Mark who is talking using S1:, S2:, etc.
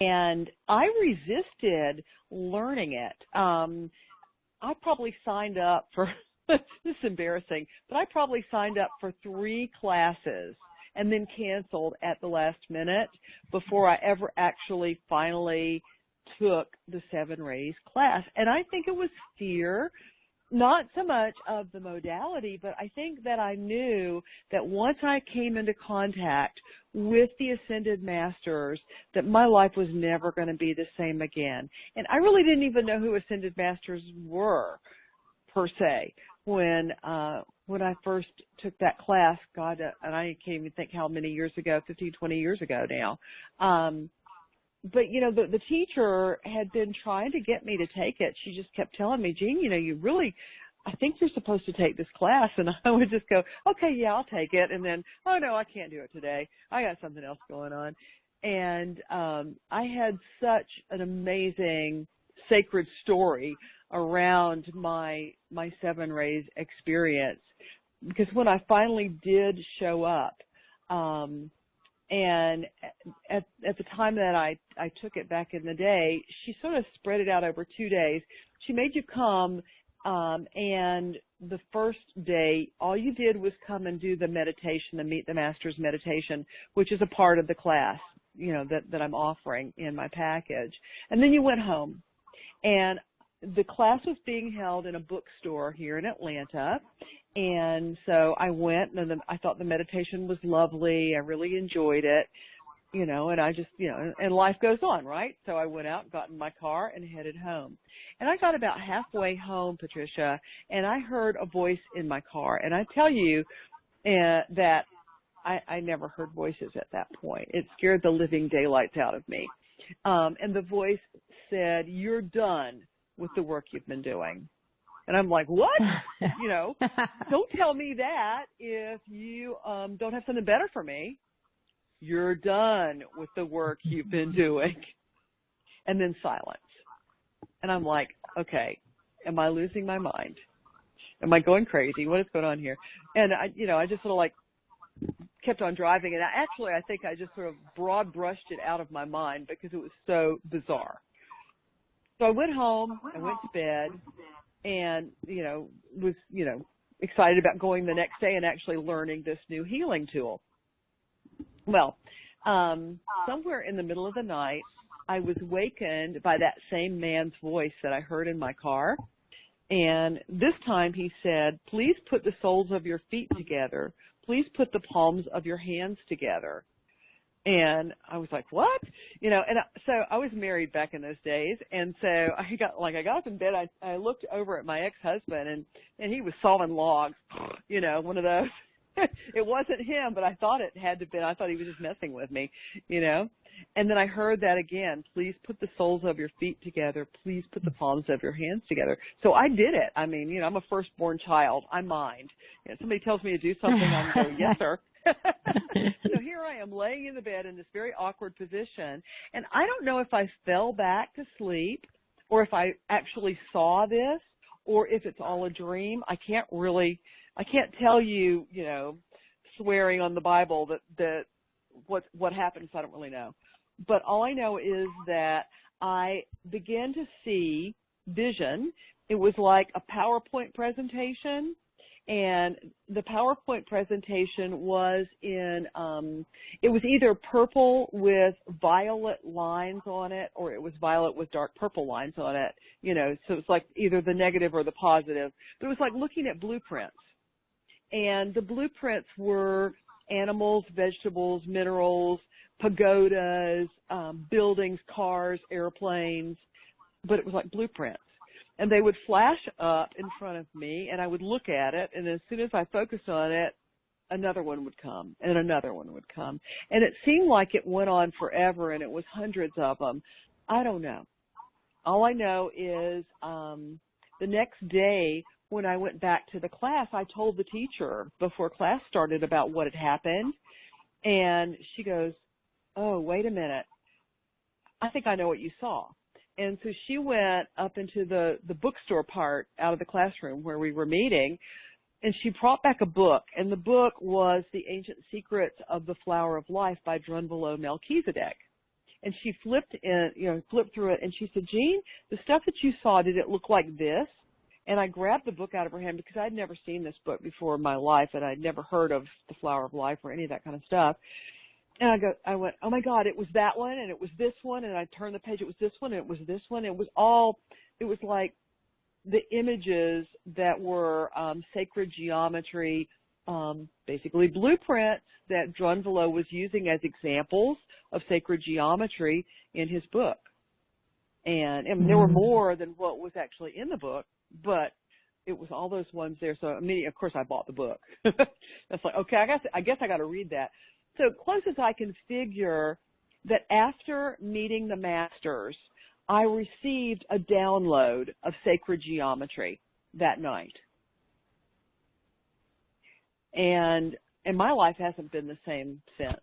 S1: And I resisted learning it. I probably signed up for, this is embarrassing, but I probably signed up for 3 classes and then canceled at the last minute before I ever actually finally took the 7 Rays class. And I think it was fear, not so much of the modality, but I think that I knew that once I came into contact with the Ascended Masters, that my life was never going to be the same again. And I really didn't even know who Ascended Masters were, per se, when I first took that class. God, and I can't even think how many years ago, 15, 20 years ago now. But, you know, the teacher had been trying to get me to take it. She just kept telling me, Jean, you know, I think you're supposed to take this class. And I would just go, okay, yeah, I'll take it. And then, oh, no, I can't do it today. I got something else going on. And I had such an amazing sacred story around my 7 Rays experience, because when I finally did show up, and at the time that I took it back in the day, she sort of spread it out over 2 days. She made you come, and the first day, all you did was come and do the meditation, the Meet the Masters meditation, which is a part of the class, you know, that I'm offering in my package. And then you went home. And the class was being held in a bookstore here in Atlanta. And so I went, and I thought the meditation was lovely. I really enjoyed it, you know, and I just, you know, and life goes on, right? So I went out, got in my car, and headed home. And I got about halfway home, Patricia, and I heard a voice in my car. And I tell you that I never heard voices at that point. It scared the living daylights out of me. And the voice said, "You're done with the work you've been doing." And I'm like, what? You know, don't tell me that if you don't have something better for me. You're done with the work you've been doing. And then silence. And I'm like, okay, am I losing my mind? Am I going crazy? What is going on here? And I just sort of like kept on driving. And I think I just sort of broad brushed it out of my mind because it was so bizarre. So I went home, I went to bed, and, you know, was, you know, excited about going the next day and actually learning this new healing tool. Well, somewhere in the middle of the night, I was wakened by that same man's voice that I heard in my car. And this time he said, "Please put the soles of your feet together. Please put the palms of your hands together." And I was like, what? You know, and so I was married back in those days. And so I got up in bed. I looked over at my ex-husband, and he was sawing logs, you know, one of those. It wasn't him, but I thought it had to be. I thought he was just messing with me, you know. And then I heard that again. Please put the soles of your feet together. Please put the palms of your hands together. So I did it. I mean, you know, I'm a firstborn child. I mind. You know, somebody tells me to do something, I'm going to go, yes, sir. So here I am laying in the bed in this very awkward position. And I don't know if I fell back to sleep or if I actually saw this or if it's all a dream. I can't tell you, you know, swearing on the Bible that what happened, so I don't really know. But all I know is that I began to see vision. It was like a PowerPoint presentation, and the PowerPoint presentation was it was either purple with violet lines on it, or it was violet with dark purple lines on it, you know, so it's like either the negative or the positive. But it was like looking at blueprints. And the blueprints were animals, vegetables, minerals, pagodas, buildings, cars, airplanes, but it was like blueprints. And they would flash up in front of me, and I would look at it, and as soon as I focused on it, another one would come, and another one would come. And it seemed like it went on forever, and it was hundreds of them. I don't know. All I know is the next day, when I went back to the class, I told the teacher before class started about what had happened, and she goes, "Oh, wait a minute. I think I know what you saw." And so she went up into the bookstore part out of the classroom where we were meeting, and she brought back a book, and the book was The Ancient Secrets of the Flower of Life by Drunvalo Melchizedek. and she flipped through it, and she said, Jean, the stuff that you saw, did it look like this? And I grabbed the book out of her hand because I'd never seen this book before in my life, and I'd never heard of The Flower of Life or any of that kind of stuff. And I went, oh my God, it was that one, and it was this one, and I turned the page, it was this one, and it was this one. It was like the images that were sacred geometry, basically blueprints that Drunvalo was using as examples of sacred geometry in his book. And there were more than what was actually in the book, but it was all those ones there. So, I mean, of course, I bought the book. That's like, okay, I guess I got to read that. So close as I can figure that after meeting the masters, I received a download of sacred geometry that night. And my life hasn't been the same since.